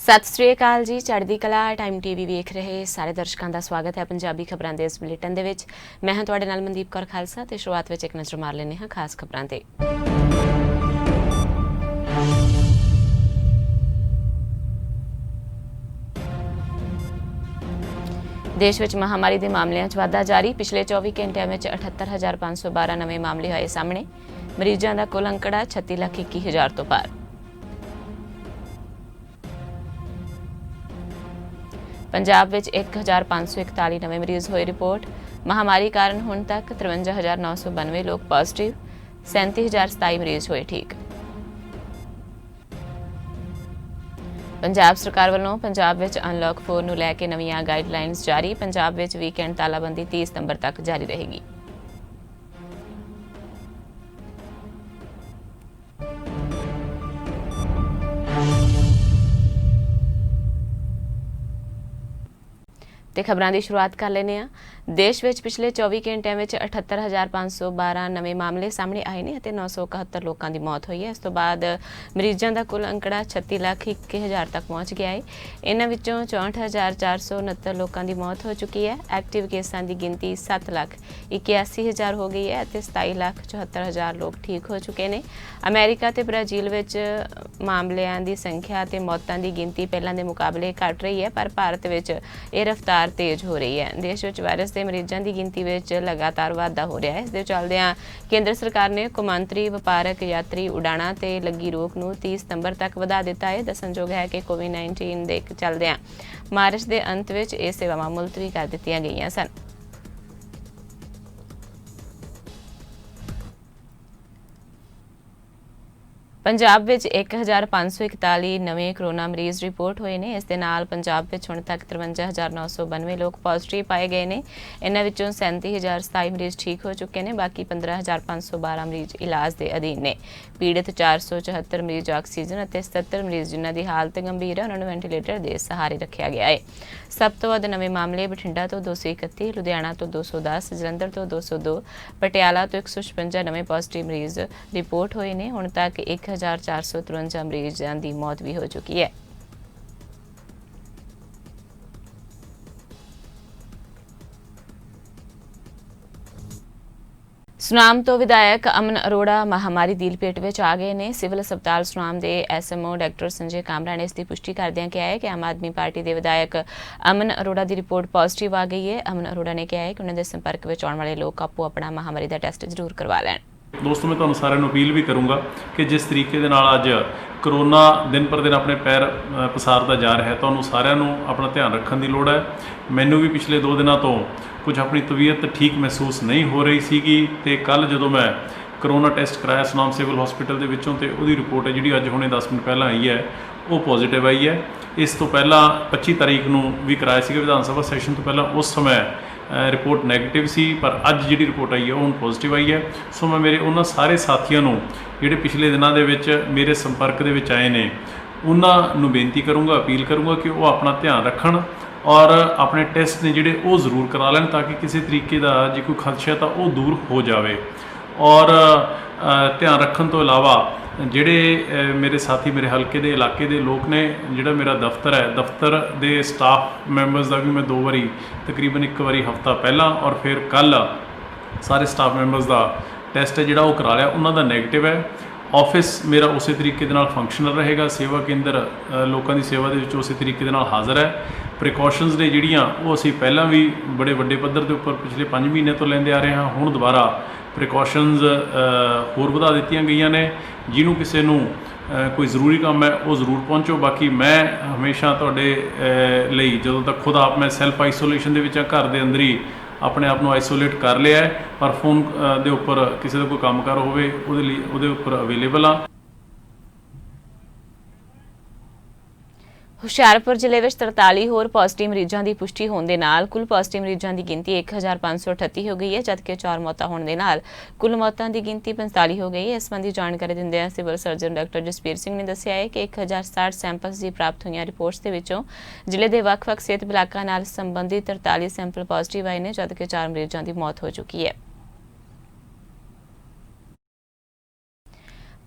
ਸਤਿ ਸ੍ਰੀ ਅਕਾਲ ਜੀ। ਚੜ੍ਹਦੀ ਕਲਾ ਟਾਈਮ ਟੀਵੀ ਵੇਖ ਰਹੇ ਸਾਰੇ ਦਰਸ਼ਕਾਂ ਦਾ ਸਵਾਗਤ ਹੈ ਪੰਜਾਬੀ ਖਬਰਾਂ ਦੇ ਇਸ ਬੁਲੇਟਿਨ ਦੇ ਵਿੱਚ। ਮੈਂ ਹਾਂ ਤੁਹਾਡੇ ਨਾਲ ਮਨਦੀਪ ਕੌਰ ਖਾਲਸਾ ਤੇ ਸ਼ੁਰੂਆਤ ਵਿੱਚ ਇੱਕ ਨਜ਼ਰ ਮਾਰ ਲੈਂਦੇ ਹਾਂ ਖਾਸ ਖਬਰਾਂ ਤੇ। ਦੇਸ਼ ਵਿੱਚ ਮਹਾਮਾਰੀ ਦੇ ਮਾਮਲਿਆਂ 'ਚ ਵਾਧਾ ਜਾਰੀ। ਪਿਛਲੇ 24 ਘੰਟਿਆਂ ਵਿੱਚ 78,512 ਨਵੇਂ ਮਾਮਲੇ ਆਏ ਸਾਹਮਣੇ। ਮਰੀਜ਼ਾਂ ਦਾ ਕੁੱਲ ਅੰਕੜਾ 36,21,000 ਤੋਂ ਪਾਰ। ਪੰਜਾਬ ਵਿੱਚ 1,541 ਨਵੇਂ ਮਰੀਜ਼ ਹੋਏ ਰਿਪੋਰਟ। ਮਹਾਮਾਰੀ ਕਾਰਨ ਹੁਣ ਤੱਕ 53,992 ਲੋਕ ਪੋਜ਼ਿਟਿਵ, 37,027 ਮਰੀਜ਼ ਹੋਏ ਠੀਕ। ਪੰਜਾਬ ਸਰਕਾਰ ਵੱਲੋਂ ਪੰਜਾਬ ਵਿੱਚ ਅਨਲੌਕ 4 ਨੂੰ ਲੈ ਕੇ ਨਵੀਆਂ ਗਾਈਡਲਾਈਨਸ ਜਾਰੀ। ਪੰਜਾਬ ਵਿੱਚ ਵੀਕਐਂਡ ਤਾਲਾਬੰਦੀ 30 ਸਤੰਬਰ ਤੱਕ ਜਾਰੀ ਰਹੇਗੀ। ਤੇ ਖਬਰਾਂ ਦੀ ਸ਼ੁਰੂਆਤ ਕਰ ਲੈਂਦੇ ਹਾਂ। ਦੇਸ਼ ਵਿੱਚ ਪਿਛਲੇ 24 ਘੰਟਿਆਂ ਵਿੱਚ 78,512 ਨਵੇਂ ਮਾਮਲੇ ਸਾਹਮਣੇ ਆਏ ਨੇ ਅਤੇ 971 ਲੋਕਾਂ ਦੀ ਮੌਤ ਹੋਈ ਹੈ। ਇਸ ਤੋਂ ਬਾਅਦ ਮਰੀਜ਼ਾਂ ਦਾ ਕੁੱਲ ਅੰਕੜਾ 36,21,000 ਤੱਕ ਪਹੁੰਚ ਗਿਆ ਹੈ। ਇਹਨਾਂ ਵਿੱਚੋਂ 64,469 ਲੋਕਾਂ ਦੀ ਮੌਤ ਹੋ ਚੁੱਕੀ ਹੈ। ਐਕਟਿਵ ਕੇਸਾਂ ਦੀ ਗਿਣਤੀ 7,81,000 ਹੋ ਗਈ ਹੈ ਅਤੇ 27,74,000 ਲੋਕ ਠੀਕ ਹੋ ਚੁੱਕੇ ਨੇ। ਅਮਰੀਕਾ ਤੇ ਬ੍ਰਾਜ਼ੀਲ ਵਿੱਚ ਮਾਮਲਿਆਂ ਦੀ ਸੰਖਿਆ ਤੇ ਮੌਤਾਂ ਦੀ ਗਿਣਤੀ ਪਹਿਲਾਂ ਦੇ ਮੁਕਾਬਲੇ ਘਟ ਰਹੀ ਹੈ, ਪਰ ਭਾਰਤ ਵਿੱਚ ਇਹ ਰਫ਼ਤਾਰ तेज हो रही है। देश में वायरस के मरीजों की गिनती में लगातार वाधा हो रहा है। इस चलदे केंद्र सरकार ने कौमांतरी वपारक यात्री उड़ाणा ते लगी रोक नूं 30 सितंबर तक वधा दिता है। दसणयोग है कि कोविड-19 के चलदे मार्च के अंत में ये सेवावां मुलतवी कर दित्तियां गईयां सन। पंजाब विच 1,541 नवे कोरोना मरीज रिपोर्ट हुए हैं। इस दे नाल पंजाब विच हुण तक 53,992 लोग पॉजिटिव पाए गए हैं। इन्हां विचों 37,027 मरीज ठीक हो चुके हैं। बाकी 15,512 मरीज इलाज के अधीन ने। पीड़ित 474 मरीज ऑक्सीजन और 77 मरीज जिन्हां दी हालत गंभीर है उन्होंने वेंटीलेटर के सहारे रखा गया है। सब तो वध नवे मामले बठिंडा तो 231, लुधियाना तो 210, जलंधर तो 202, पटियाला तो 156 नवे पॉजिटिव मरीज रिपोर्ट हुए हैं। हुण तक 1,453 मरीजों की मौत भी हो चुकी है। सुनाम तो विधायक अमन अरोड़ा महामारी की लपेट में आ गए हैं। सिविल हस्पताल सुनाम के SMO डॉक्टर संजय कामरा ने इसकी पुष्टि करदियां कहा है कि आम आदमी पार्टी के विधायक अमन अरोड़ा की रिपोर्ट पॉजिटिव आ गई है। अमन अरोड़ा ने कहा है कि उन्होंने संपर्क में आने वाले लोग आपो अपना महामारी का टैसट जरूर करवा लैण। दोस्तों, मैं तुहानूं सारिआं नूं अपील भी करूँगा कि जिस तरीके दे नाल अज करोना दिन पर दिन अपने पैर पसारदा जा रहा है, तुहानूं सारिआं नूं अपना ध्यान रखण दी लोड़ है। मैनूं भी पिछले 2 दिनों तो कुछ अपनी तबीयत ठीक महसूस नहीं हो रही सीगी ते कल जदों मैं करोना टैसट कराया सुनाम सिविल हॉस्पिटल दे विचों ते उहदी रिपोर्ट है जिहड़ी अज हुणे 10 मिनट पहलां आई है वो पॉजिटिव आई है। इस तो पहलां 25 तारीख नूं भी कराया सीगा विधान सभा सैशन तो पहलां, उस समय रिपोर्ट नैगेटिव सी, पर अज जिहड़ी रिपोर्ट आई है वो हुण पॉजिटिव आई है। सो मैं मेरे उन्हां सारे साथियों नूं जिहड़े पिछले दिनों दे विच मेरे संपर्क दे विच आए ने उन्हां नूं बेनती करूँगा, अपील करूँगा कि वो अपना ध्यान रखण और अपने टेस्ट ने जिहड़े वो जरूर करा लैण ताकि किसी तरीके का जे कोई खदशा तो वो दूर हो जाए। और ध्यान रखण तो इलावा ਜਿਹੜੇ मेरे साथी मेरे हल्के ਦੇ इलाके ਦੇ लोग ने, ਜਿਹੜਾ मेरा दफ्तर है, दफ्तर ਦੇ स्टाफ मैंबर्स का भी मैं 2 ਵਾਰੀ तकरीबन 1 ਵਾਰੀ हफ्ता पहला और फिर कल सारे स्टाफ मैंबर्स का टैसट है ਜਿਹੜਾ ਉਹ करा लिया, उन्हों का नैगेटिव है। ऑफिस मेरा उस तरीके ਦੇ ਨਾਲ फंक्शनल रहेगा। सेवा केंद्र लोगों की सेवा ਦੇ ਵਿੱਚ उस तरीके ਦੇ ਨਾਲ हाज़र है। प्रिकॉशनस ने ਜਿਹੜੀਆਂ ਉਹ ਅਸੀਂ ਪਹਿਲਾਂ ਵੀ बड़े ਵੱਡੇ ਪੱਧਰ ਦੇ ਉੱਪਰ पिछले 5 ਮਹੀਨੇ ਤੋਂ ਲੈਂਦੇ ਆ ਰਹੇ ਹਾਂ। ਹੁਣ ਦੁਬਾਰਾ प्रिकॉशनस होर ਵਧਾ ਦਿੱਤੀਆਂ ਗਈਆਂ ਨੇ। ਜਿਹਨੂੰ ਕਿਸੇ ਨੂੰ कोई ज़रूरी काम है वो ज़रूर पहुँचो। बाकी मैं हमेशा तुहाडे लई जदों तक खुद आप मैं सैल्फ आइसोलेशन दे विच घर दे अंदर ही अपने आप को आइसोलेट कर लिया है, पर फोन दे उपर किसी का कोई कामकार होवे उहदे उपर अवेलेबल हाँ। ਹੁਸ਼ਿਆਰਪੁਰ ਜ਼ਿਲ੍ਹੇ ਵਿੱਚ 43 ਹੋਰ ਪੋਜ਼ਿਟਿਵ ਮਰੀਜ਼ਾਂ ਦੀ ਪੁਸ਼ਟੀ ਹੋਣ ਦੇ ਨਾਲ ਕੁੱਲ ਪੋਜ਼ਿਟਿਵ ਮਰੀਜ਼ਾਂ ਦੀ ਗਿਣਤੀ 1,538 ਹੋ ਗਈ ਹੈ, ਜਦਕਿ 4 ਮੌਤਾਂ ਹੋਣ ਦੇ ਨਾਲ ਕੁੱਲ ਮੌਤਾਂ ਦੀ ਗਿਣਤੀ 45 ਹੋ ਗਈ ਹੈ। ਇਸ ਸੰਬੰਧੀ ਜਾਣਕਾਰੀ ਦਿੰਦਿਆਂ civil surgeon doctor Jaspir Singh ਨੇ ਦੱਸਿਆ ਹੈ ਕਿ 1,060 ਸੈਂਪਲਸ ਦੀ ਪ੍ਰਾਪਤ ਹੋਈਆਂ ਰਿਪੋਰਟਸ ਦੇ ਵਿੱਚੋਂ ਜ਼ਿਲ੍ਹੇ ਦੇ ਵੱਖ-ਵੱਖ ਸਿਹਤ ਬਲਾਕਾਂ ਨਾਲ ਸੰਬੰਧਿਤ 43 ਸੈਂਪਲ ਪੋਜ਼ਿਟਿਵ ਆਏ ਨੇ, ਜਦਕਿ 4 ਮਰੀਜ਼ਾਂ ਦੀ ਮੌਤ ਹੋ ਚੁੱਕੀ ਹੈ।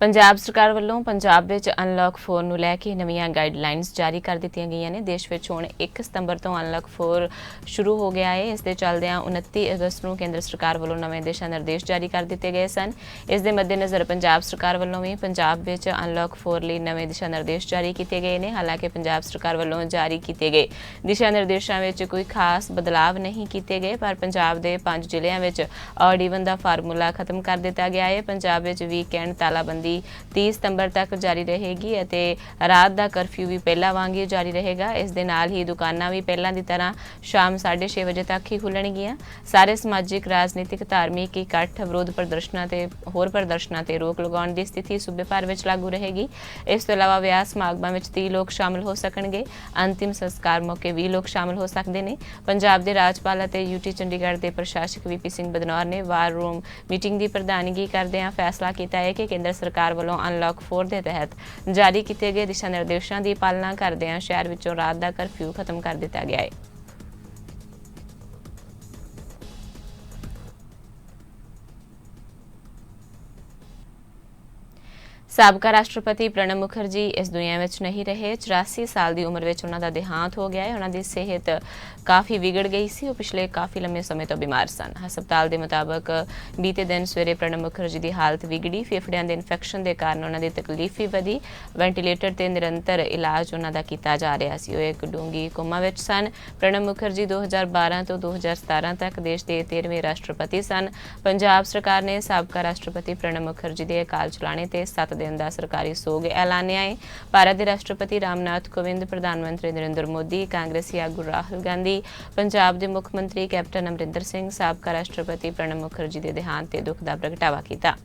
ਪੰਜਾਬ ਸਰਕਾਰ ਵੱਲੋਂ ਪੰਜਾਬ ਵਿੱਚ ਅਨਲੌਕ 4 ਨੂੰ ਲੈ ਕੇ ਨਵੀਆਂ ਗਾਈਡਲਾਈਨਸ ਜਾਰੀ ਕਰ ਦਿੱਤੀਆਂ ਗਈਆਂ ਨੇ। ਦੇਸ਼ ਵਿੱਚ ਹੁਣ 1 ਸਤੰਬਰ ਤੋਂ ਅਨਲੌਕ 4 ਸ਼ੁਰੂ ਹੋ ਗਿਆ ਹੈ। ਇਸ ਦੇ ਚੱਲਦਿਆਂ 29 ਅਗਸਤ ਨੂੰ ਕੇਂਦਰ ਸਰਕਾਰ ਵੱਲੋਂ ਨਵੇਂ ਦਿਸ਼ਾ ਨਿਰਦੇਸ਼ ਜਾਰੀ ਕਰ ਦਿੱਤੇ ਗਏ ਸਨ। ਇਸ ਦੇ ਮੱਦੇਨਜ਼ਰ ਪੰਜਾਬ ਸਰਕਾਰ ਵੱਲੋਂ ਵੀ ਪੰਜਾਬ ਵਿੱਚ ਅਨਲੌਕ 4 ਲਈ ਨਵੇਂ ਦਿਸ਼ਾ ਨਿਰਦੇਸ਼ ਜਾਰੀ ਕੀਤੇ ਗਏ ਨੇ। ਹਾਲਾਂਕਿ ਪੰਜਾਬ ਸਰਕਾਰ ਵੱਲੋਂ ਜਾਰੀ ਕੀਤੇ ਗਏ ਦਿਸ਼ਾ ਨਿਰਦੇਸ਼ਾਂ ਵਿੱਚ ਕੋਈ ਖਾਸ ਬਦਲਾਵ ਨਹੀਂ ਕੀਤੇ ਗਏ, ਪਰ ਪੰਜਾਬ ਦੇ 5 ਜ਼ਿਲ੍ਹਿਆਂ ਵਿੱਚ ਆਡ ਈਵਨ ਦਾ ਫਾਰਮੂਲਾ ਖਤਮ ਕਰ ਦਿੱਤਾ ਗਿਆ ਹੈ। ਪੰਜਾਬ ਵਿੱਚ ਵੀਕਐਂਡ ਤਾਲਾਬੰਦੀ 30 ਸਤੰਬਰ ਤੱਕ ਜਾਰੀ ਰਹੇਗੀ ਅਤੇ ਰਾਤ ਦਾ ਕਰਫਿਊ ਵੀ ਪਹਿਲਾਂ ਵਾਂਗ ਹੀ ਜਾਰੀ ਰਹੇਗਾ। ਇਸ ਦੇ ਨਾਲ ਹੀ ਦੁਕਾਨਾਂ ਵੀ ਪਹਿਲਾਂ ਦੀ ਤਰ੍ਹਾਂ ਸ਼ਾਮ 6:30 ਵਜੇ ਤੱਕ ਹੀ ਖੁੱਲਣਗੀਆਂ। ਸਾਰੇ ਸਮਾਜਿਕ, ਰਾਜਨੀਤਿਕ, ਧਾਰਮਿਕ ਇਕੱਠ, ਵਿਰੋਧ ਪ੍ਰਦਰਸ਼ਨਾਂ ਤੇ ਹੋਰ ਪ੍ਰਦਰਸ਼ਨਾਂ ਤੇ ਰੋਕ ਲਗਾਉਣ ਦੀ ਸਥਿਤੀ ਸੂਬੇ ਭਰ ਵਿੱਚ ਲਾਗੂ ਰਹੇਗੀ। ਇਸ ਤੋਂ ਇਲਾਵਾ ਵਿਆਹ ਸਮਾਗਮਾਂ ਵਿੱਚ 30 ਲੋਕ ਸ਼ਾਮਲ ਹੋ ਸਕਣਗੇ। ਅੰਤਿਮ ਸੰਸਕਾਰ ਮੌਕੇ 20 ਲੋਕ ਸ਼ਾਮਲ ਹੋ ਸਕਦੇ ਨੇ। ਪੰਜਾਬ ਦੇ ਰਾਜਪਾਲ ਅਤੇ UT ਚੰਡੀਗੜ੍ਹ ਦੇ ਪ੍ਰਸ਼ਾਸਕ VP ਸਿੰਘ ਬਦਨੌਰ ਨੇ ਵਾਰ ਰੂਮ ਮੀਟਿੰਗ ਦੀ ਪ੍ਰਧਾਨਗੀ ਕਰਦਿਆਂ ਫੈਸਲਾ ਕੀਤਾ ਹੈ ਕਿ ਕੇਂਦਰ ਸਰਕਾਰ ਵੱਲੋਂ ਅਨਲੌਕ 4 ਦੇ ਤਹਿਤ ਜਾਰੀ ਕੀਤੇ ਗਏ ਦਿਸ਼ਾ ਨਿਰਦੇਸ਼ਾਂ ਦੀ ਪਾਲਣਾ ਕਰਦਿਆਂ ਸ਼ਹਿਰ ਵਿੱਚੋਂ ਰਾਤ ਦਾ ਕਰਫਿਊ ਖਤਮ ਕਰ ਦਿੱਤਾ ਗਿਆ ਹੈ। ਸਾਬਕਾ ਰਾਸ਼ਟਰਪਤੀ ਪ੍ਰਣਬ ਮੁਖਰਜੀ ਇਸ ਦੁਨੀਆ ਵਿੱਚ ਨਹੀਂ ਰਹੇ। 84 ਸਾਲ ਦੀ ਉਮਰ ਵਿੱਚ ਉਹਨਾਂ ਦਾ ਦੇਹਾਂਤ ਹੋ ਗਿਆ ਹੈ। ਉਹਨਾਂ ਦੀ ਸਿਹਤ ਕਾਫੀ ਵਿਗੜ ਗਈ ਸੀ। ਉਹ ਪਿਛਲੇ ਕਾਫੀ ਲੰਮੇ ਸਮੇਂ ਤੋਂ ਬਿਮਾਰ ਸਨ। ਹਸਪਤਾਲ ਦੇ ਮੁਤਾਬਕ ਬੀਤੇ ਦਿਨ ਸਵੇਰੇ ਪ੍ਰਣਬ ਮੁਖਰਜੀ ਦੀ ਹਾਲਤ ਵਿਗੜੀ। ਫੇਫੜਿਆਂ ਦੇ ਇਨਫੈਕਸ਼ਨ ਦੇ ਕਾਰਨ ਉਹਨਾਂ ਦੀ ਤਕਲੀਫ ਵੀ ਵਧੀ। ਵੈਂਟੀਲੇਟਰ ਤੇ ਨਿਰੰਤਰ ਇਲਾਜ ਉਹਨਾਂ ਦਾ ਕੀਤਾ ਜਾ ਰਿਹਾ ਸੀ। ਉਹ ਇੱਕ ਡੂੰਘੀ ਕੋਮਾ ਵਿੱਚ ਸਨ। ਪ੍ਰਣਬ ਮੁਖਰਜੀ 2012 ਤੋਂ 2017 ਤੱਕ ਦੇਸ਼ ਦੇ 13ਵੇਂ ਰਾਸ਼ਟਰਪਤੀ ਸਨ। ਪੰਜਾਬ ਸਰਕਾਰ ਨੇ ਸਾਬਕਾ ਰਾਸ਼ਟਰਪਤੀ ਪ੍ਰਣਬ ਮੁਖਰਜੀ ਦੇ ਅਕਾਲ ਚਲਾਣੇ ਤੇ 7 ਦਿਨ ਦਾ ਸਰਕਾਰੀ ਸੋਗ ਐਲਾਨਿਆ ਹੈ। ਭਾਰਤ ਦੇ ਰਾਸ਼ਟਰਪਤੀ ਰਾਮਨਾਥ ਕੋਵਿੰਦ, ਪ੍ਰਧਾਨ ਮੰਤਰੀ ਨਰਿੰਦਰ ਮੋਦੀ, ਕਾਂਗਰਸੀ ਆਗੂ ਰਾਹੁਲ ਗਾਂਧੀ, ਪੰਜਾਬ ਦੇ ਮੁੱਖ ਮੰਤਰੀ ਕੈਪਟਨ ਅਮਰਿੰਦਰ ਸਿੰਘ ਸਾਬਕਾ ਰਾਸ਼ਟਰਪਤੀ ਪ੍ਰਣਬ ਮੁਖਰਜੀ ਦੇ ਦੇਹਾਂਤ ਤੇ ਦੁੱਖ ਦਾ ਪ੍ਰਗਟਾਵਾ ਕੀਤਾ।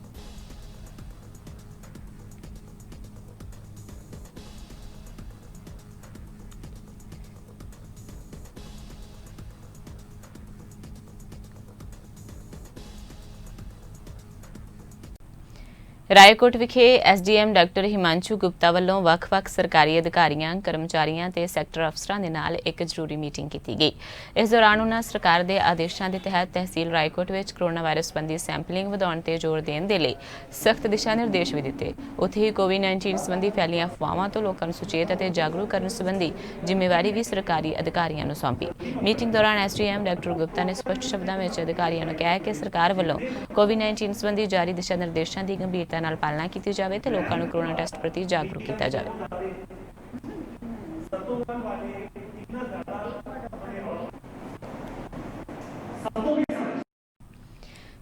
ਰਾਏਕੋਟ ਵਿਖੇ SDM ਡਾਕਟਰ ਹਿਮਾਂਸ਼ੂ ਗੁਪਤਾ ਵੱਲੋਂ ਵੱਖ-ਵੱਖ ਸਰਕਾਰੀ ਅਧਿਕਾਰੀਆਂ, ਕਰਮਚਾਰੀਆਂ ਤੇ ਸੈਕਟਰ ਅਫਸਰਾਂ ਦੇ ਨਾਲ ਇੱਕ ਜ਼ਰੂਰੀ ਮੀਟਿੰਗ ਕੀਤੀ ਗਈ। ਇਸ ਦੌਰਾਨ ਉਹਨਾਂ ਸਰਕਾਰ ਦੇ ਆਦੇਸ਼ਾਂ ਦੇ ਤਹਿਤ ਤਹਿਸੀਲ ਰਾਏਕੋਟ ਵਿੱਚ ਕੋਰੋਨਾ ਵਾਇਰਸ ਸੰਬੰਧੀ ਸੈਂਪਲਿੰਗ ਵਧਾਉਣ ਤੇ ਜ਼ੋਰ ਦੇਣ ਦੇ ਲਈ ਸਖਤ ਦਿਸ਼ਾ ਨਿਰਦੇਸ਼ ਵੀ ਦਿੱਤੇ। ਉੱਥੇ ਹੀ COVID-19 ਸੰਬੰਧੀ ਫੈਲੀਆਂ ਅਫਵਾਹਾਂ ਤੋਂ ਲੋਕਾਂ ਨੂੰ ਸੁਚੇਤ ਅਤੇ ਜਾਗਰੂਕ ਕਰਨ ਸੰਬੰਧੀ ਜ਼ਿੰਮੇਵਾਰੀ ਵੀ ਸਰਕਾਰੀ ਅਧਿਕਾਰੀਆਂ ਨੂੰ ਸੌਂਪੀ। ਮੀਟਿੰਗ ਦੌਰਾਨ SDM ਡਾਕਟਰ ਗੁਪਤਾ ਨੇ ਸਪਸ਼ਟ ਸ਼ਬਦਾਂ ਵਿੱਚ ਅਧਿਕਾਰੀਆਂ ਨੂੰ ਕਿਹਾ ਕਿ ਸਰਕਾਰ ਵੱਲੋਂ COVID-19 ਸੰਬੰਧੀ ਜਾਰੀ ਦਿਸ਼ਾ ਨਿਰਦੇਸ਼ਾਂ ਦੀ ਗੰਭੀਰਤਾ ਨਾਲ ਪਾਲਣਾ ਕੀਤੀ ਜਾਵੇ ਤੇ ਲੋਕਾਂ ਨੂੰ ਕੋਰੋਨਾ ਟੈਸਟ ਪ੍ਰਤੀ ਜਾਗਰੂਕ ਕੀਤਾ ਜਾਵੇ।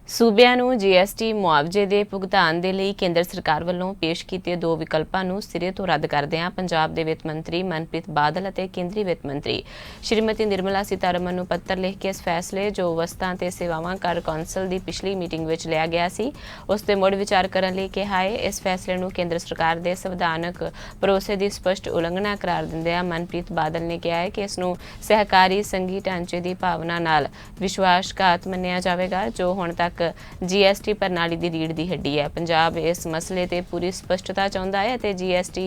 ਸੂਬਿਆਂ ਨੂੰ GST ਮੁਆਵਜ਼ੇ ਦੇ ਭੁਗਤਾਨ ਦੇ ਲਈ ਕੇਂਦਰ ਸਰਕਾਰ ਵੱਲੋਂ ਪੇਸ਼ ਕੀਤੇ 2 ਵਿਕਲਪਾਂ ਨੂੰ ਸਿਰੇ ਤੋਂ ਰੱਦ ਕਰਦਿਆਂ ਪੰਜਾਬ ਦੇ ਵਿੱਤ ਮੰਤਰੀ ਮਨਪ੍ਰੀਤ ਬਾਦਲ ਅਤੇ ਕੇਂਦਰੀ ਵਿੱਤ ਮੰਤਰੀ ਸ਼੍ਰੀਮਤੀ ਨਿਰਮਲਾ ਸੀਤਾਰਮਨ ਨੂੰ ਪੱਤਰ ਲਿਖ ਕੇ ਇਸ ਫੈਸਲੇ ਜੋ ਵਸਤਾਂ ਤੇ ਸੇਵਾਵਾਂ ਕਰ ਕੌਂਸਲ ਦੀ ਪਿਛਲੀ ਮੀਟਿੰਗ ਵਿੱਚ ਲਿਆ ਗਿਆ ਸੀ ਉਸ ਤੇ ਮੁੜ ਵਿਚਾਰ ਕਰਨ ਲਈ ਕਿਹਾ ਹੈ। ਇਸ ਫੈਸਲੇ ਨੂੰ ਕੇਂਦਰ ਸਰਕਾਰ ਦੇ ਸੰਵਿਧਾਨਕ ਭਰੋਸੇ ਦੀ ਸਪਸ਼ਟ ਉਲੰਘਣਾ ਕਰਾਰ ਦਿੰਦਿਆਂ ਮਨਪ੍ਰੀਤ ਬਾਦਲ ਨੇ ਕਿਹਾ ਹੈ ਕਿ ਇਸ ਨੂੰ ਸਹਿਕਾਰੀ ਸੰਘੀ ਢਾਂਚੇ ਦੀ ਭਾਵਨਾ ਨਾਲ ਵਿਸ਼ਵਾਸਘਾਤ ਮੰਨਿਆ ਜਾਵੇਗਾ ਜੋ ਹੁਣ ਤੱਕ GST ਪ੍ਰਣਾਲੀ ਦੀ ਰੀੜ੍ਹ ਦੀ ਹੱਡੀ ਹੈ। ਪੰਜਾਬ ਇਸ ਮਸਲੇ ਤੇ ਪੂਰੀ ਸਪਸ਼ਟਤਾ ਚਾਹੁੰਦਾ ਹੈ ਅਤੇ GST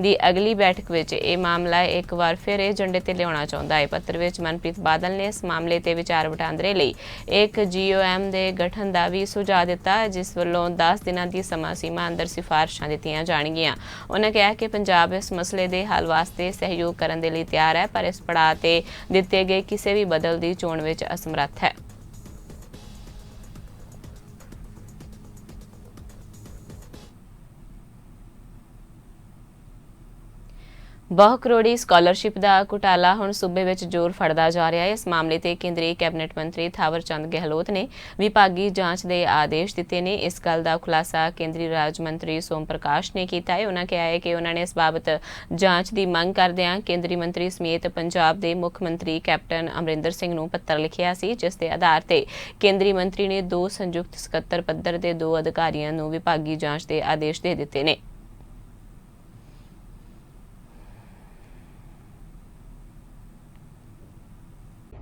ਦੀ ਅਗਲੀ ਬੈਠਕ ਵਿੱਚ ਇਹ ਮਾਮਲਾ ਇੱਕ ਵਾਰ ਫਿਰ ਏਜੰਡੇ ਤੇ ਲਿਆਉਣਾ ਚਾਹੁੰਦਾ ਹੈ। ਪੱਤਰ ਵਿੱਚ ਮਨਪ੍ਰੀਤ ਬਾਦਲ ਨੇ ਇਸ ਮਾਮਲੇ ਤੇ ਵਿਚਾਰ ਵਟਾਂਦਰੇ ਲਈ ਇੱਕ GOM ਦੇ ਗਠਨ ਦਾ ਵੀ ਸੁਝਾਅ ਦਿੱਤਾ ਜਿਸ ਵੱਲੋਂ 10 ਦਿਨਾਂ ਦੀ ਸਮਾਂ ਸੀਮਾ ਅੰਦਰ ਸਿਫਾਰਸ਼ਾਂ ਦਿੱਤੀਆਂ ਜਾਣਗੀਆਂ। ਉਹਨਾਂ ਕਿਹਾ ਕਿ ਪੰਜਾਬ ਇਸ ਮਸਲੇ ਦੇ ਹੱਲ ਵਾਸਤੇ ਸਹਿਯੋਗ ਕਰਨ ਦੇ ਲਈ ਤਿਆਰ ਹੈ ਪਰ ਇਸ ਪੜਾਅ ਤੇ ਦਿੱਤੇ ਗਏ ਕਿਸੇ ਵੀ ਬਦਲ ਦੀ ਚੋਣ ਵਿੱਚ ਅਸਮਰੱਥ ਹੈ। ਬਹੁ ਕਰੋੜੀ ਸਕਾਲਰਸ਼ਿਪ ਦਾ ਘੁਟਾਲਾ ਹੁਣ ਸੂਬੇ ਵਿੱਚ ਜ਼ੋਰ ਫੜਦਾ ਜਾ ਰਿਹਾ ਹੈ। ਇਸ ਮਾਮਲੇ ਤੇ ਕੇਂਦਰੀ ਕੈਬਨਿਟ ਮੰਤਰੀ ਥਾਵਰ ਚੰਦ ਗਹਿਲੋਤ ਨੇ ਵਿਭਾਗੀ ਜਾਂਚ ਦੇ ਆਦੇਸ਼ ਦਿੱਤੇ ਨੇ। ਇਸ ਗੱਲ ਦਾ ਖੁਲਾਸਾ ਕੇਂਦਰੀ ਰਾਜ ਮੰਤਰੀ ਸੋਮ ਪ੍ਰਕਾਸ਼ ਨੇ ਕੀਤਾ ਹੈ। ਉਹਨਾਂ ਕਿਹਾ ਹੈ ਕਿ ਉਹਨਾਂ ਨੇ ਇਸ ਬਾਬਤ ਜਾਂਚ ਦੀ ਮੰਗ ਕਰਦਿਆਂ ਕੇਂਦਰੀ ਮੰਤਰੀ ਸਮੇਤ ਪੰਜਾਬ ਦੇ ਮੁੱਖ ਮੰਤਰੀ ਕੈਪਟਨ ਅਮਰਿੰਦਰ ਸਿੰਘ ਨੂੰ ਪੱਤਰ ਲਿਖਿਆ ਸੀ ਜਿਸ ਦੇ ਆਧਾਰ ਤੇ ਕੇਂਦਰੀ ਮੰਤਰੀ ਨੇ 2 ਸੰਯੁਕਤ ਸਕੱਤਰ ਪੱਧਰ ਦੇ 2 ਅਧਿਕਾਰੀਆਂ ਨੂੰ ਵਿਭਾਗੀ ਜਾਂਚ ਦੇ ਆਦੇਸ਼ ਦੇ ਦਿੱਤੇ ਨੇ।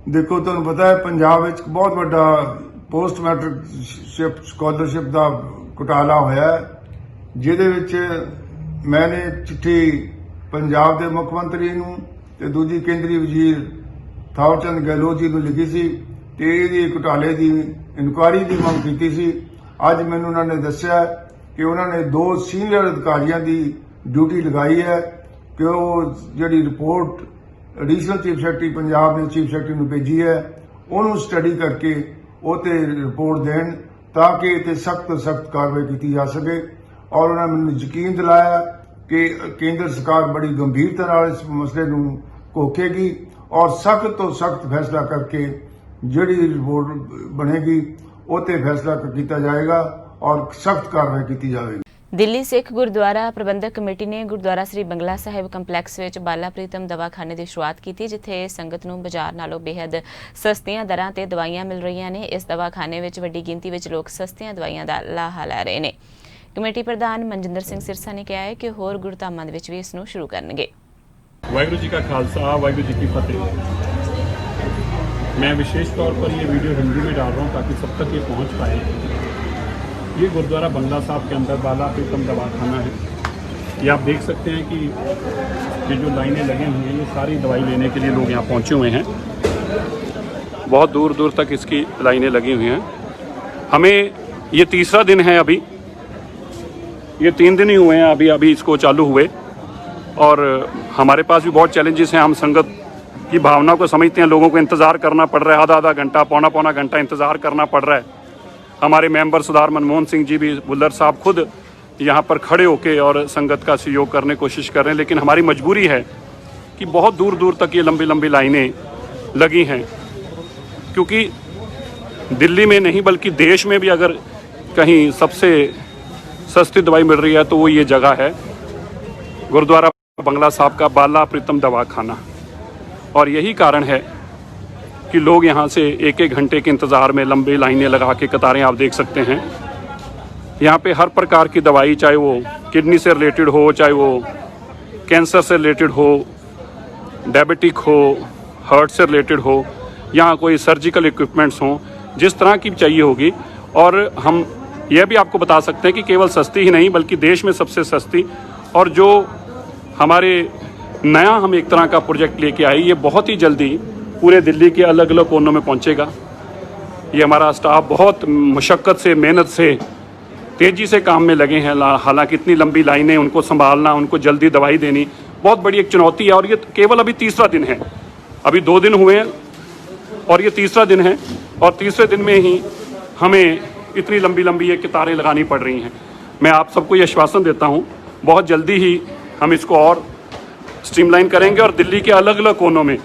ਦੇਖੋ ਤੁਹਾਨੂੰ ਪਤਾ ਹੈ ਪੰਜਾਬ ਵਿੱਚ ਬਹੁਤ ਵੱਡਾ ਪੋਸਟ ਮੈਟ੍ਰਿਕ ਸਕਾਲਰਸ਼ਿਪ ਦਾ ਘੁਟਾਲਾ ਹੋਇਆ ਜਿਹਦੇ ਵਿੱਚ ਮੈਨੇ ਚਿੱਠੀ ਪੰਜਾਬ ਦੇ ਮੁੱਖ ਮੰਤਰੀ ਨੂੰ ਤੇ ਦੂਜੀ ਕੇਂਦਰੀ ਵਜ਼ੀਰ ਥਾਵਰਚੰਦ ਗਹਿਲੋਤ ਜੀ ਨੂੰ ਲਿਖੀ ਸੀ ਤੇ ਇਹਦੀ ਘੁਟਾਲੇ ਦੀ ਇਨਕੁਆਇਰੀ ਦੀ ਮੰਗ ਕੀਤੀ ਸੀ। ਅੱਜ ਮੈਨੂੰ ਉਹਨਾਂ ਨੇ ਦੱਸਿਆ ਕਿ ਉਹਨਾਂ ਨੇ 2 ਸੀਨੀਅਰ ਅਧਿਕਾਰੀਆਂ ਦੀ ਡਿਊਟੀ ਲਗਾਈ ਹੈ ਕਿ ਉਹ ਜਿਹੜੀ report additional chief secretary Punjab ਨੇ ਚੀਫ ਸੈਕਟਰੀ ਨੂੰ ਭੇਜੀ ਹੈ ਉਹਨੂੰ ਸਟੱਡੀ ਕਰਕੇ ਉਹ ਤੇ ਰਿਪੋਰਟ ਦੇਣ ਤਾਂ ਕਿ ਇਹ ਤੇ ਸਖਤ ਤੋਂ ਸਖਤ ਕਾਰਵਾਈ ਕੀਤੀ ਜਾ ਸਕੇ। ਔਰ ਉਹਨਾਂ ਮੈਨੂੰ ਯਕੀਨ ਦਿਲਾਇਆ ਕਿ ਕੇਂਦਰ ਸਰਕਾਰ ਬੜੀ ਗੰਭੀਰਤਾ ਨਾਲ ਇਸ ਮਸਲੇ ਨੂੰ ਘੋਖੇਗੀ ਔਰ ਸਖਤ ਤੋਂ ਸਖਤ ਫੈਸਲਾ ਕਰਕੇ ਜਿਹੜੀ ਰਿਪੋਰਟ ਬਣੇਗੀ ਉਹ ਤੇ ਫੈਸਲਾ ਕੀਤਾ ਜਾਏਗਾ ਔਰ ਸਖਤ ਕਾਰਵਾਈ ਕੀਤੀ ਜਾਵੇਗੀ। ਦਿੱਲੀ ਸਿੱਖ ਗੁਰਦੁਆਰਾ ਪ੍ਰਬੰਧਕ ਕਮੇਟੀ ਨੇ ਗੁਰਦੁਆਰਾ ਸ੍ਰੀ ਬੰਗਲਾ ਸਾਹਿਬ ਕੰਪਲੈਕਸ ਵਿੱਚ ਬਾਲਾ ਪ੍ਰੀਤਮ ਦਵਾਖਾਨੇ ਦੀ ਸ਼ੁਰੂਆਤ ਕੀਤੀ, ਜਿੱਥੇ ਸੰਗਤ ਨੂੰ ਬਾਜ਼ਾਰ ਨਾਲੋਂ ਬੇਹੱਦ ਸਸਤੀਆਂ ਦਰਾਂ ਤੇ ਦਵਾਈਆਂ ਮਿਲ ਰਹੀਆਂ ਨੇ। ਇਸ ਦਵਾਖਾਨੇ ਵਿੱਚ ਵੱਡੀ ਗਿਣਤੀ ਵਿੱਚ ਲੋਕ ਸਸਤੀਆਂ ਦਵਾਈਆਂ ਦਾ ਲਾਹਾ ਲੈ ਰਹੇ ਨੇ। ਕਮੇਟੀ ਪ੍ਰਧਾਨ ਮਨਜਿੰਦਰ ਸਿੰਘ ਸਿਰਸਾ ਨੇ ਕਿਹਾ ਹੈ ਕਿ ਹੋਰ ਗੁਰਧਾਮਾਂ ਦੇ ਵਿੱਚ ਵੀ ਇਸ ਨੂੰ ਸ਼ੁਰੂ ਕਰਨਗੇ। वाहिगुरु जी का खालसा वाहिगुरु जी की फतेह। मैं विशेष तौर पर ये वीडियो हिंदी में डाल रहा हूँ ताकि सब तक ये पहुँच पाए। ये गुरुद्वारा बंगला साहब के अंदर बाला प्रीतम दवाखाना है। ये आप देख सकते हैं कि ये जो लाइनें लगी हुई हैं ये सारी दवाई लेने के लिए लोग यहाँ पहुँचे हुए हैं। बहुत दूर दूर तक इसकी लाइनें लगी हुई हैं। हमें ये तीसरा दिन है, अभी ये 3 दिन ही हुए हैं अभी इसको चालू हुए और हमारे पास भी बहुत चैलेंजेस हैं। हम संगत की भावना को समझते हैं। लोगों को इंतज़ार करना पड़ रहा है, आधा घंटा पौना घंटा इंतज़ार करना पड़ रहा है। हमारे मेंबर सरदार मनमोहन सिंह जी भी बुल्लर साहब खुद यहाँ पर खड़े होके और संगत का सहयोग करने की कोशिश कर रहे हैं, लेकिन हमारी मजबूरी है कि बहुत दूर दूर तक ये लंबी लंबी लाइनें लगी हैं। क्योंकि दिल्ली में नहीं बल्कि देश में भी अगर कहीं सबसे सस्ती दवाई मिल रही है तो वो ये जगह है गुरुद्वारा बंगला साहब का बाला प्रीतम दवाखाना। और यही कारण है कि लोग यहाँ से 1-1 घंटे के इंतज़ार में लंबी लाइनें लगा के कतारें आप देख सकते हैं। यहाँ पे हर प्रकार की दवाई, चाहे वो किडनी से रिलेटेड हो, चाहे वो कैंसर से रिलेटेड हो, डायबिटिक हो, हार्ट से रिलेटेड हो, यहाँ कोई सर्जिकल इक्विपमेंट्स हों, जिस तरह की चाहिए होगी। और हम यह भी आपको बता सकते हैं कि केवल सस्ती ही नहीं बल्कि देश में सबसे सस्ती, और जो हमारे नया हम एक तरह का प्रोजेक्ट लेके आए, ये बहुत ही जल्दी पूरे दिल्ली के अलग अलग कोनों में पहुंचेगा। ये हमारा स्टाफ बहुत मशक्क़त से, मेहनत से, तेज़ी से काम में लगे हैं। हालांकि इतनी लंबी लाइनें, उनको संभालना, उनको जल्दी दवाई देनी बहुत बड़ी एक चुनौती है। और ये केवल अभी तीसरा दिन है, अभी 2 दिन हुए हैं और ये तीसरा दिन है। और तीसरे दिन में ही हमें इतनी लंबी लंबी ये कतारें लगानी पड़ रही हैं। मैं आप सबको ये आश्वासन देता हूँ, बहुत जल्दी ही हम इसको और स्ट्रीमलाइन करेंगे और दिल्ली के अलग अलग कोनों में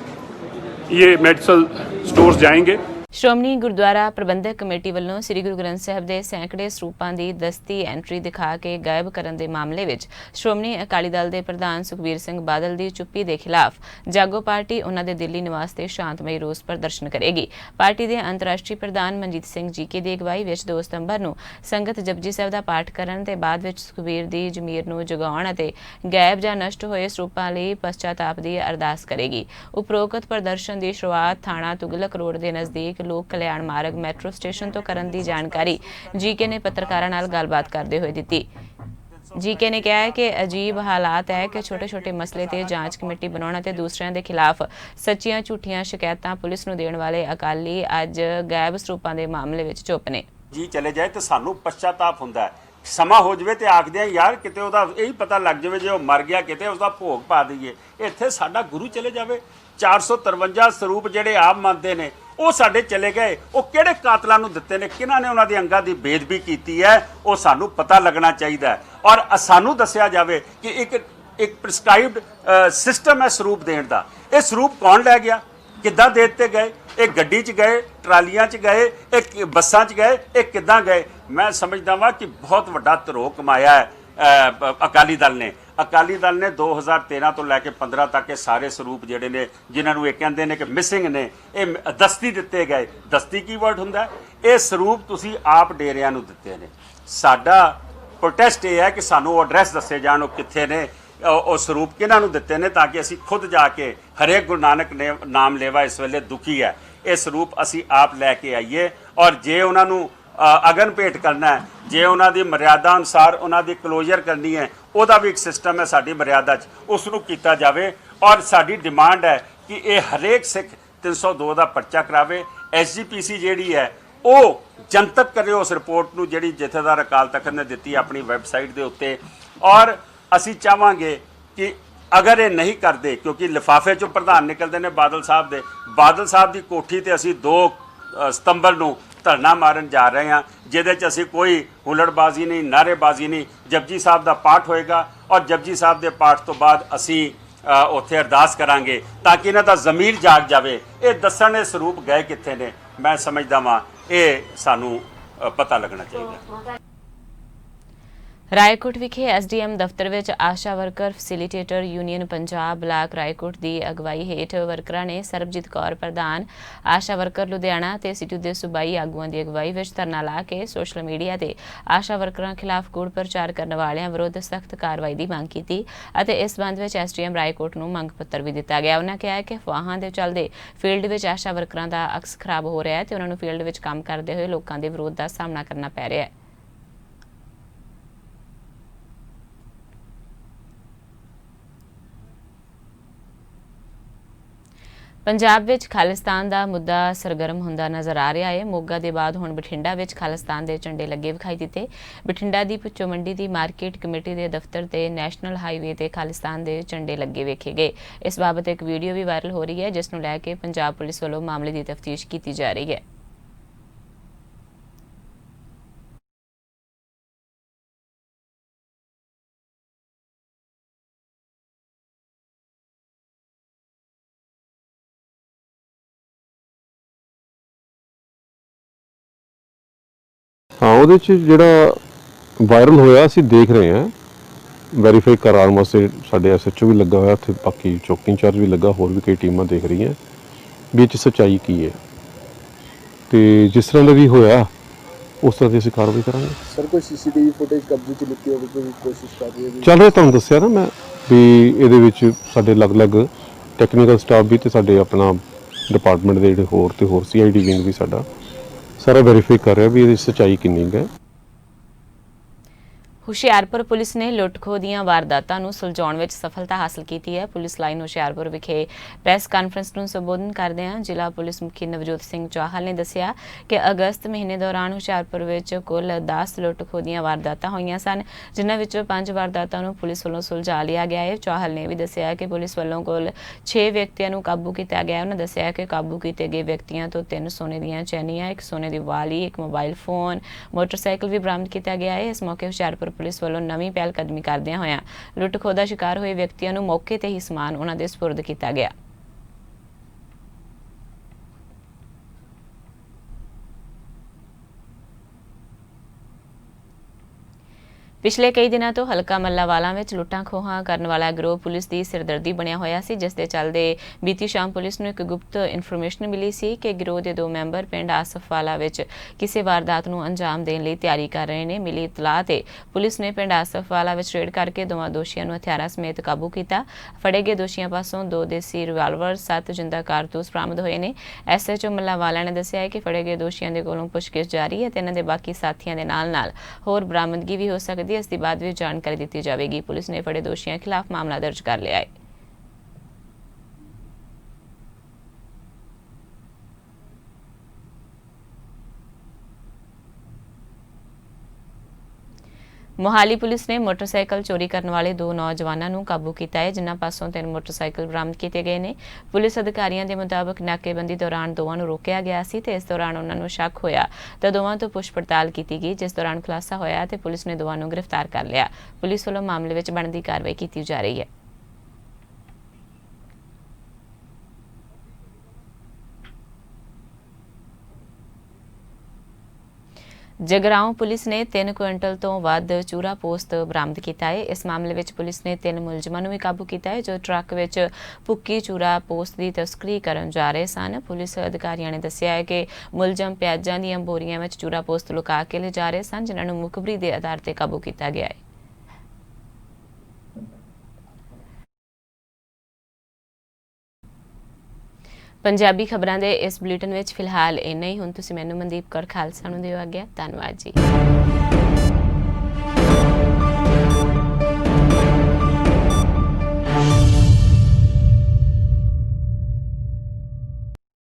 ये मेडिकल स्टोर्स जाएंगे। ਸ਼੍ਰੋਮਣੀ ਗੁਰਦੁਆਰਾ ਪ੍ਰਬੰਧਕ ਕਮੇਟੀ ਵੱਲੋਂ ਸ੍ਰੀ ਗੁਰੂ ਗ੍ਰੰਥ ਸਾਹਿਬ ਦੇ ਸੈਂਕੜੇ ਸਰੂਪਾਂ ਦੀ ਦਸਤੀ ਐਂਟਰੀ ਦਿਖਾ ਕੇ ਗਾਇਬ ਕਰਨ ਦੇ ਮਾਮਲੇ ਵਿੱਚ ਸ਼੍ਰੋਮਣੀ ਅਕਾਲੀ ਦਲ ਦੇ ਪ੍ਰਧਾਨ ਸੁਖਬੀਰ ਸਿੰਘ ਬਾਦਲ ਦੀ ਚੁੱਪੀ ਦੇ ਖਿਲਾਫ ਜਾਗੋ ਪਾਰਟੀ ਉਹਨਾਂ ਦੇ ਦਿੱਲੀ ਨਿਵਾਸ ਤੇ ਸ਼ਾਂਤਮਈ ਰੋਸ ਪ੍ਰਦਰਸ਼ਨ ਕਰੇਗੀ। ਪਾਰਟੀ ਦੇ ਅੰਤਰਰਾਸ਼ਟਰੀ ਪ੍ਰਧਾਨ ਮਨਜੀਤ ਸਿੰਘ ਜੀਕੇ ਦੀ ਅਗਵਾਈ ਵਿੱਚ 2 ਸਤੰਬਰ ਨੂੰ ਸੰਗਤ ਜਪਜੀ ਸਾਹਿਬ ਦਾ ਪਾਠ ਕਰਨ ਤੇ ਬਾਅਦ ਵਿੱਚ ਸੁਖਬੀਰ ਦੀ ਜ਼ਮੀਰ ਨੂੰ ਜਗਾਉਣ ਅਤੇ ਗਾਇਬ ਜਾਂ ਨਸ਼ਟ ਹੋਏ ਸਰੂਪਾਂ ਲਈ ਪਛਤਾਤਾਪ ਦੀ ਅਰਦਾਸ ਕਰੇਗੀ। ਉਪਰੋਕਤ ਪ੍ਰਦਰਸ਼ਨ ਦੀ ਸ਼ੁਰੂਆਤ ਥਾਣਾ ਤੁਗਲਕ ਰੋਡ ਦੇ ਨਜ਼ਦੀਕ ਲੋਕ ਕਲਿਆਣ ਮਾਰਗ ਮੈਟਰੋ ਸਟੇਸ਼ਨ ਤੋਂ ਕਰਨ ਦੀ ਜਾਣਕਾਰੀ ਜੀਕੇ ਨੇ ਪੱਤਰਕਾਰਾਂ ਨਾਲ ਗੱਲਬਾਤ ਕਰਦੇ ਹੋਏ ਦਿੱਤੀ। ਜੀਕੇ ਨੇ ਕਿਹਾ ਹੈ ਕਿ ਅਜੀਬ ਹਾਲਾਤ ਹੈ ਕਿ ਛੋਟੇ-ਛੋਟੇ ਮਸਲੇ ਤੇ ਜਾਂਚ ਕਮੇਟੀ ਬਣਾਉਣਾ ਤੇ ਦੂਸਰਿਆਂ ਦੇ ਖਿਲਾਫ ਸੱਚੀਆਂ ਝੂਠੀਆਂ ਸ਼ਿਕਾਇਤਾਂ ਪੁਲਿਸ ਨੂੰ ਦੇਣ ਵਾਲੇ ਅਕਾਲੀ ਅੱਜ ਗਾਇਬ ਸਰੂਪਾਂ ਦੇ ਮਾਮਲੇ ਵਿੱਚ ਚੁੱਪ ਨੇ। ਜੀ ਚਲੇ ਜਾਏ ਤੇ ਸਾਨੂੰ ਪਛਤਾਤਾਪ ਹੁੰਦਾ ਹੈ। ਸਮਾਂ ਹੋ ਜਾਵੇ ਤੇ ਆਖਦੇ ਆ ਯਾਰ ਕਿਤੇ ਉਹਦਾ ਇਹੀ ਪਤਾ ਲੱਗ ਜਾਵੇ ਜੇ ਉਹ ਮਰ ਗਿਆ ਕਿਤੇ ਉਸਦਾ ਭੋਗ ਪਾ ਦਈਏ। ਇੱਥੇ ਸਾਡਾ ਗੁਰੂ ਚਲੇ ਜਾਵੇ। 453 ਸਰੂਪ ਜਿਹੜੇ ਆਪ ਮੰਨਦੇ ਨੇ ਉਹ ਸਾਡੇ ਚਲੇ ਗਏ। ਉਹ ਕਿਹੜੇ ਕਾਤਲਾਂ ਨੂੰ ਦਿੱਤੇ ਨੇ, ਕਿਹਨਾਂ ਨੇ ਉਹਨਾਂ ਦੇ ਅੰਗਾਂ ਦੀ ਬੇਅਦਬੀ ਕੀਤੀ ਹੈ, ਉਹ ਸਾਨੂੰ ਪਤਾ ਲੱਗਣਾ ਚਾਹੀਦਾ ਹੈ। ਔਰ ਸਾਨੂੰ ਦੱਸਿਆ ਜਾਵੇ ਕਿ ਇੱਕ ਪ੍ਰਿਸਕ੍ਰਾਈਬਡ ਸਿਸਟਮ ਹੈ ਸਰੂਪ ਦੇਣ ਦਾ। ਇਹ ਸਰੂਪ ਕੌਣ ਲੈ ਗਿਆ, ਕਿੱਦਾਂ ਦੇ ਦਿੱਤੇ ਗਏ, ਇਹ ਗੱਡੀ 'ਚ ਗਏ, ਟਰਾਲੀਆਂ 'ਚ ਗਏ, ਇਹ ਬੱਸਾਂ 'ਚ ਗਏ, ਇਹ ਕਿੱਦਾਂ ਗਏ। ਮੈਂ ਸਮਝਦਾ ਵਾਂ ਕਿ ਬਹੁਤ ਵੱਡਾ ਧਰੋਹ ਕਮਾਇਆ ਹੈ ਅਕਾਲੀ ਦਲ ਨੇ। ਅਕਾਲੀ ਦਲ ਨੇ 2013 ਤੋਂ ਲੈ ਕੇ 15 ਤੱਕ ਇਹ ਸਾਰੇ ਸਰੂਪ ਜਿਹੜੇ ਨੇ ਜਿਨ੍ਹਾਂ ਨੂੰ ਇਹ ਕਹਿੰਦੇ ਨੇ ਕਿ ਮਿਸਿੰਗ ਨੇ, ਇਹ ਦਸਤੀ ਦਿੱਤੇ ਗਏ। ਦਸਤੀ ਕੀ ਵਰਡ ਹੁੰਦਾ? ਇਹ ਸਰੂਪ ਤੁਸੀਂ ਆਪ ਡੇਰਿਆਂ ਨੂੰ ਦਿੱਤੇ ਨੇ। ਸਾਡਾ ਪ੍ਰੋਟੈਸਟ ਇਹ ਹੈ ਕਿ ਸਾਨੂੰ ਉਹ ਐਡਰੈਸ ਦੱਸੇ ਜਾਣ, ਉਹ ਕਿੱਥੇ ਨੇ, ਉਹ ਸਰੂਪ ਕਿਹਨਾਂ ਨੂੰ ਦਿੱਤੇ ਨੇ, ਤਾਂ ਕਿ ਅਸੀਂ ਖੁਦ ਜਾ ਕੇ ਹਰੇਕ ਗੁਰੂ ਨਾਨਕ ਨੇ ਨਾਮ ਲੇਵਾ ਇਸ ਵੇਲੇ ਦੁਖੀ ਹੈ, ਇਹ ਸਰੂਪ ਅਸੀਂ ਆਪ ਲੈ ਕੇ ਆਈਏ। ਔਰ ਜੇ ਉਹਨਾਂ ਨੂੰ ਅਗਨ ਭੇਟ ਕਰਨਾ ਹੈ, ਜੇ ਉਹਨਾਂ ਦੀ ਮਰਿਆਦਾ ਅਨੁਸਾਰ ਉਹਨਾਂ ਦੀ ਕਲੋਜ਼ਰ ਕਰਨੀ ਹੈ, ਉਹਦਾ ਵੀ ਇੱਕ ਸਿਸਟਮ ਹੈ ਸਾਡੀ ਮਰਿਆਦਾ 'ਚ, ਉਸ ਨੂੰ ਕੀਤਾ ਜਾਵੇ। ਔਰ ਸਾਡੀ ਡਿਮਾਂਡ ਹੈ ਕਿ ਇਹ ਹਰੇਕ ਸਿੱਖ 302 ਦਾ ਪਰਚਾ ਕਰਾਵੇ। SGPC ਜਿਹੜੀ ਹੈ ਉਹ ਜਨਤਕ ਕਰਿਓ ਉਸ ਰਿਪੋਰਟ ਨੂੰ ਜਿਹੜੀ ਜਥੇਦਾਰ ਅਕਾਲ ਤਖਤ ਨੇ ਦਿੱਤੀ ਆਪਣੀ ਵੈਬਸਾਈਟ ਦੇ ਉੱਤੇ। ਔਰ ਅਸੀਂ ਚਾਹਾਂਗੇ ਕਿ ਅਗਰ ਇਹ ਨਹੀਂ ਕਰਦੇ, ਕਿਉਂਕਿ ਲਿਫਾਫੇ 'ਚੋਂ ਪ੍ਰਧਾਨ ਨਿਕਲਦੇ ਨੇ ਬਾਦਲ ਸਾਹਿਬ ਦੀ ਕੋਠੀ ਤੇ ਅਸੀਂ 2 ਸਤੰਬਰ ਨੂੰ ਧਰਨਾ ਮਾਰਨ ਜਾ ਰਹੇ ਹਾਂ, ਜਿਹਦੇ 'ਚ ਅਸੀਂ ਕੋਈ ਹੁਲੜਬਾਜ਼ੀ ਨਹੀਂ, ਨਾਅਰੇਬਾਜ਼ੀ ਨਹੀਂ। ਜਪਜੀ ਸਾਹਿਬ ਦਾ ਪਾਠ ਹੋਏਗਾ ਔਰ ਜਪਜੀ ਸਾਹਿਬ ਦੇ ਪਾਠ ਤੋਂ ਬਾਅਦ ਅਸੀਂ ਉੱਥੇ ਅਰਦਾਸ ਕਰਾਂਗੇ ਤਾਂ ਕਿ ਇਹਨਾਂ ਦਾ ਜ਼ਮੀਰ ਜਾਗ ਜਾਵੇ। ਇਹ ਦੱਸਣ ਦੇ ਸਰੂਪ ਗਏ ਕਿੱਥੇ ਨੇ, ਮੈਂ ਸਮਝਦਾ ਵਾਂ ਇਹ ਸਾਨੂੰ ਪਤਾ ਲੱਗਣਾ ਚਾਹੀਦਾ। ਰਾਏਕੋਟ ਵਿਖੇ ਐਸਡੀਐਮ ਦਫ਼ਤਰ ਵਿੱਚ ASHA worker facilitator union Punjab block Raikot ਦੀ ਅਗਵਾਈ ਹੇਠ ਵਰਕਰਾਂ ਨੇ ਸਰਬਜੀਤ ਕੌਰ ਪ੍ਰਧਾਨ, ਆਸ਼ਾ ਵਰਕਰ ਲੁਧਿਆਣਾ ਤੇ ਸਿਟੂ ਦੇ ਸੂਬਾਈ ਆਗੂਆਂ ਦੀ ਅਗਵਾਈ ਵਿੱਚ ਧਰਨਾ ਲਾ ਕੇ ਸੋਸ਼ਲ ਮੀਡੀਆ ਤੇ ਆਸ਼ਾ ਵਰਕਰਾਂ ਖਿਲਾਫ ਕੂੜ ਪ੍ਰਚਾਰ ਕਰਨ ਵਾਲਿਆਂ ਵਿਰੁੱਧ ਸਖਤ ਕਾਰਵਾਈ ਦੀ ਮੰਗ ਕੀਤੀ ਅਤੇ ਇਸ ਸੰਬੰਧ ਵਿੱਚ ਐਸਡੀਐਮ ਰਾਏਕੋਟ ਨੂੰ ਮੰਗ ਪੱਤਰ ਵੀ ਦਿੱਤਾ ਗਿਆ। ਉਹਨਾਂ ਕਿਹਾ ਕਿ ਅਫਵਾਹਾਂ ਦੇ ਚੱਲਦੇ ਫੀਲਡ ਵਿੱਚ ਆਸ਼ਾ ਵਰਕਰਾਂ ਦਾ ਅਕਸ ਖਰਾਬ ਹੋ ਰਿਹਾ ਹੈ ਤੇ ਉਹਨਾਂ ਨੂੰ ਫੀਲਡ ਵਿੱਚ ਕੰਮ ਕਰਦੇ ਹੋਏ ਲੋਕਾਂ ਦੇ ਵਿਰੋਧ ਦਾ ਸਾਹਮਣਾ ਕਰਨਾ ਪੈ ਰਿਹਾ ਹੈ। ਪੰਜਾਬ ਵਿੱਚ ਖਾਲਿਸਤਾਨ ਦਾ ਮੁੱਦਾ ਸਰਗਰਮ ਹੁੰਦਾ ਨਜ਼ਰ ਆ ਰਿਹਾ ਹੈ। ਮੋਗਾ ਦੇ ਬਾਅਦ ਹੁਣ ਬਠਿੰਡਾ ਵਿੱਚ ਖਾਲਿਸਤਾਨ ਦੇ ਝੰਡੇ ਲੱਗੇ ਵਿਖਾਈ ਦਿੱਤੇ। ਬਠਿੰਡਾ ਦੀ ਪੁੱਚੋ ਮੰਡੀ ਦੀ ਮਾਰਕੀਟ ਕਮੇਟੀ ਦੇ ਦਫ਼ਤਰ ਤੇ ਨੈਸ਼ਨਲ ਹਾਈਵੇ ਤੇ ਖਾਲਿਸਤਾਨ ਦੇ ਝੰਡੇ ਲੱਗੇ ਵੇਖੇ ਗਏ। ਇਸ ਬਾਬਤ ਇੱਕ ਵੀਡੀਓ ਵੀ ਵਾਇਰਲ ਹੋ ਰਹੀ ਹੈ, ਜਿਸ ਨੂੰ ਲੈ ਕੇ ਪੰਜਾਬ ਪੁਲਿਸ ਵੱਲੋਂ ਮਾਮਲੇ ਦੀ ਤਫਤੀਸ਼ ਕੀਤੀ ਜਾ ਰਹੀ ਹੈ। हाँ ਉਹਦੇ 'ਚ ਜਿਹੜਾ ਵਾਇਰਲ ਹੋਇਆ ਅਸੀਂ ਦੇਖ ਰਹੇ ਹਾਂ, ਵੈਰੀਫਾਈ ਕਰਾਉਣ ਵਾਸਤੇ ਸਾਡੇ ਐਸਐਚਓ ਵੀ ਲੱਗਾ ਹੋਇਆ ਉੱਥੇ, ਬਾਕੀ ਚੌਕੀ ਇੰਚਾਰਜ ਵੀ ਲੱਗਾ, ਹੋਰ ਵੀ ਕਈ ਟੀਮਾਂ ਦੇਖ ਰਹੀਆਂ ਵੀ ਇਹ 'ਚ ਸੱਚਾਈ ਕੀ ਹੈ ਤੇ ਜਿਸ ਤਰ੍ਹਾਂ ਦਾ ਵੀ ਹੋਇਆ ਉਸ ਤਰ੍ਹਾਂ ਦੀ ਅਸੀਂ ਕਾਰਵਾਈ ਕਰਾਂਗੇ। ਸਰ ਕੋਈ ਸੀਸੀਟੀਵੀ ਫੁਟੇਜ ਕਬਜ਼ੇ 'ਚ ਲਿੱਤੀ ਹੋਵੇ, ਕੋਈ ਕੋਸ਼ਿਸ਼ ਕਰ ਰਹੀ ਹੈ? ਚੱਲ ਰਿਹਾ, ਤੁਹਾਨੂੰ ਦੱਸਿਆ ਨਾ ਮੈਂ ਵੀ ਇਹਦੇ ਵਿੱਚ ਸਾਡੇ ਅਲੱਗ-ਅਲੱਗ ਟੈਕਨੀਕਲ ਸਟਾਫ ਵੀ ਤੇ ਸਾਡੇ ਆਪਣਾ ਡਿਪਾਰਟਮੈਂਟ ਦੇ ਜਿਹੜੇ ਹੋਰ ਸੀਆਈਡੀ ਵਿੰਗ ਵੀ ਸਾਡਾ ਸਾਰਾ ਵੈਰੀਫਾਈ ਕਰ ਰਿਹਾ ਵੀ ਇਹਦੀ ਸੱਚਾਈ ਕਿੰਨੀ ਹੈ। ਹੁਸ਼ਿਆਰਪੁਰ ਪੁਲਿਸ ਨੇ ਲੁੱਟ-ਖੋਹ ਦੀਆਂ ਵਾਰਦਾਤਾਂ ਨੂੰ ਸੁਲਝਾਉਣ ਵਿੱਚ ਸਫਲਤਾ ਹਾਸਲ ਕੀਤੀ ਹੈ। ਪੁਲਿਸ ਲਾਈਨ ਹੁਸ਼ਿਆਰਪੁਰ ਵਿਖੇ ਪ੍ਰੈਸ ਕਾਨਫਰੰਸ ਨੂੰ ਸੰਬੋਧਨ ਕਰਦਿਆਂ ਜ਼ਿਲ੍ਹਾ ਪੁਲਿਸ ਮੁਖੀ ਨਵਜੋਤ ਸਿੰਘ ਚਾਹਲ ਨੇ ਦੱਸਿਆ ਕਿ ਅਗਸਤ ਮਹੀਨੇ ਦੌਰਾਨ ਹੁਸ਼ਿਆਰਪੁਰ ਵਿੱਚ ਕੁੱਲ 10 ਲੁੱਟ-ਖੋਹ ਦੀਆਂ ਵਾਰਦਾਤਾਂ ਹੋਈਆਂ ਸਨ, ਜਿਨ੍ਹਾਂ ਵਿੱਚੋਂ 5 ਵਾਰਦਾਤਾਂ ਨੂੰ ਪੁਲਿਸ ਵੱਲੋਂ ਸੁਲਝਾ ਲਿਆ ਗਿਆ ਹੈ। ਚਾਹਲ ਨੇ ਵੀ ਦੱਸਿਆ ਕਿ ਪੁਲਿਸ ਵੱਲੋਂ ਕੁੱਲ 6 ਵਿਅਕਤੀਆਂ ਨੂੰ ਕਾਬੂ ਕੀਤਾ ਗਿਆ। ਉਹਨਾਂ ਦੱਸਿਆ ਕਿ ਕਾਬੂ ਕੀਤੇ ਗਏ ਵਿਅਕਤੀਆਂ ਤੋਂ 3 ਸੋਨੇ ਦੀਆਂ ਚੈਨੀਆਂ, 1 ਸੋਨੇ ਦੀ ਵਾਲੀ, 1 ਮੋਬਾਈਲ ਫੋਨ, ਮੋਟਰਸਾਈਕਲ ਵੀ ਬਰਾਮਦ ਕੀਤਾ ਗਿਆ ਹੈ। ਇਸ ਮੌਕੇ ਹੁਸ਼ਿਆਰਪੁਰ ਪੁਲਿਸ ਵੱਲੋਂ ਨਵੀਂ ਪਹਿਲ ਕਦਮੀ ਕਰਦਿਆਂ ਹੋਇਆਂ ਲੁੱਟ-ਖੋਹ ਦਾ ਸ਼ਿਕਾਰ ਹੋਏ ਵਿਅਕਤੀਆਂ ਨੂੰ ਮੌਕੇ ਤੇ ਹੀ ਸਮਾਨ ਉਹਨਾਂ ਦੇ ਸਪੁਰਦ ਕੀਤਾ ਗਿਆ। ਪਿਛਲੇ ਕਈ ਦਿਨਾਂ ਤੋਂ ਹਲਕਾ ਮੱਲਾਵਾਲਾ ਵਿੱਚ ਲੁੱਟਾਂ ਖੋਹਾਂ ਕਰਨ ਵਾਲਾ ਗਰੋਹ ਪੁਲਿਸ ਦੀ ਸਿਰਦਰਦੀ ਬਣਿਆ ਹੋਇਆ ਸੀ, ਜਿਸ ਦੇ ਚੱਲਦੇ ਬੀਤੀ ਸ਼ਾਮ ਪੁਲਿਸ ਨੂੰ ਇੱਕ ਗੁਪਤ ਇਨਫੋਰਮੇਸ਼ਨ ਮਿਲੀ ਸੀ ਕਿ ਗਰੋਹ ਦੇ 2 ਮੈਂਬਰ ਪਿੰਡ ਆਸਫਵਾਲਾ ਵਿੱਚ ਕਿਸੇ ਵਾਰਦਾਤ ਨੂੰ ਅੰਜਾਮ ਦੇਣ ਲਈ ਤਿਆਰੀ ਕਰ ਰਹੇ ਨੇ। ਮਿਲੀ ਇਤਲਾਹ ਤੇ ਪੁਲਿਸ ਨੇ ਪਿੰਡ ਆਸਫਵਾਲਾ ਵਿੱਚ ਰੇਡ ਕਰਕੇ ਦੋਵਾਂ ਦੋਸ਼ੀਆਂ ਨੂੰ ਹਥਿਆਰਾਂ ਸਮੇਤ ਕਾਬੂ ਕੀਤਾ। ਫੜੇ ਗਏ ਦੋਸ਼ੀਆਂ ਪਾਸੋਂ 2 ਦੇਸੀ ਰਿਵਾਲਵਰ, 7 ਜਿੰਦਾ ਕਾਰਤੂਸ ਬਰਾਮਦ ਹੋਏ ਨੇ। ਐਸਐਚਓ ਮੱਲਾਵਾਲਾ ਨੇ ਦੱਸਿਆ ਕਿ ਫੜੇ ਗਏ ਦੋਸ਼ੀਆਂ ਦੇ ਕੋਲੋਂ ਪੁੱਛਗਿੱਛ ਜਾਰੀ ਹੈ ਤੇ ਇਹਨਾਂ ਦੇ ਬਾਕੀ ਸਾਥੀਆਂ ਦੇ ਨਾਲ-ਨਾਲ ਹੋਰ ਬਰਾਮਦਗੀ ਵੀ ਹੋ ਸਕਦੀ। ਇਸ ਦੀ ਬਾਅਦ ਵਿੱਚ ਜਾਣਕਾਰੀ ਦਿੱਤੀ ਜਾਵੇਗੀ। ਪੁਲਿਸ ਨੇ ਫੜੇ ਦੋਸ਼ੀਆਂ ਖਿਲਾਫ ਮਾਮਲਾ ਦਰਜ ਕਰ ਲਿਆ ਹੈ। ਮੋਹਾਲੀ ਪੁਲਿਸ ਨੇ ਮੋਟਰਸਾਈਕਲ ਚੋਰੀ ਕਰਨ ਵਾਲੇ 2 ਨੌਜਵਾਨਾਂ ਨੂੰ ਕਾਬੂ ਕੀਤਾ ਹੈ, ਜਿਨ੍ਹਾਂ ਪਾਸੋਂ 3 ਮੋਟਰਸਾਈਕਲ ਬਰਾਮਦ ਕੀਤੇ ਗਏ ਨੇ। ਪੁਲਿਸ ਅਧਿਕਾਰੀਆਂ ਦੇ ਮੁਤਾਬਕ ਨਾਕੇਬੰਦੀ ਦੌਰਾਨ ਦੋਵਾਂ ਨੂੰ ਰੋਕਿਆ ਗਿਆ ਸੀ ਤੇ ਇਸ ਦੌਰਾਨ ਉਹਨਾਂ ਨੂੰ ਸ਼ੱਕ ਹੋਇਆ ਤਾਂ ਦੋਵਾਂ ਤੋਂ ਪੁੱਛ ਪੜਤਾਲ ਕੀਤੀ ਗਈ, ਜਿਸ ਦੌਰਾਨ ਖੁਲਾਸਾ ਹੋਇਆ ਤੇ ਪੁਲਿਸ ਨੇ ਦੋਵਾਂ ਨੂੰ ਗ੍ਰਿਫਤਾਰ ਕਰ ਲਿਆ। ਪੁਲਿਸ ਵੱਲੋਂ ਮਾਮਲੇ ਵਿੱਚ ਬਣਦੀ ਕਾਰਵਾਈ ਕੀਤੀ ਜਾ ਰਹੀ ਹੈ। ਜਗਰਾਓਂ ਪੁਲਿਸ ਨੇ 3 ਕੁਇੰਟਲ ਤੋਂ ਵੱਧ ਚੂਰਾ ਪੋਸਤ ਬਰਾਮਦ ਕੀਤਾ ਹੈ। ਇਸ ਮਾਮਲੇ ਵਿੱਚ ਪੁਲਿਸ ਨੇ 3 ਮੁਲਜ਼ਮਾਂ ਨੂੰ ਵੀ ਕਾਬੂ ਕੀਤਾ ਹੈ, ਜੋ ਟਰੱਕ ਵਿੱਚ ਭੁੱਕੀ ਚੂਰਾ ਪੋਸਤ ਦੀ ਤਸਕਰੀ ਕਰਨ ਜਾ ਰਹੇ ਸਨ। ਪੁਲਿਸ ਅਧਿਕਾਰੀਆਂ ਨੇ ਦੱਸਿਆ ਹੈ ਕਿ ਮੁਲਜ਼ਮ ਪਿਆਜ਼ਾਂ ਦੀਆਂ ਬੋਰੀਆਂ ਵਿੱਚ ਚੂਰਾ ਪੋਸਤ ਲੁਕਾ ਕੇ ਲਿਜਾ ਰਹੇ ਸਨ, ਜਿਨ੍ਹਾਂ ਨੂੰ ਮੁਖਬਰੀ ਦੇ ਆਧਾਰ ਤੇ ਕਾਬੂ ਕੀਤਾ ਗਿਆ ਹੈ। ਪੰਜਾਬੀ ਖਬਰਾਂ ਦੇ ਇਸ ਬੁਲੇਟਿਨ ਵਿੱਚ ਫਿਲਹਾਲ ਇੰਨਾ ਹੀ। ਹੁਣ ਤੁਸੀਂ ਮੈਨੂੰ ਮਨਦੀਪ ਕੌਰ ਖਾਲਸਾ ਨੂੰ ਦਿਓ ਆਗਿਆ। ਧੰਨਵਾਦ ਜੀ।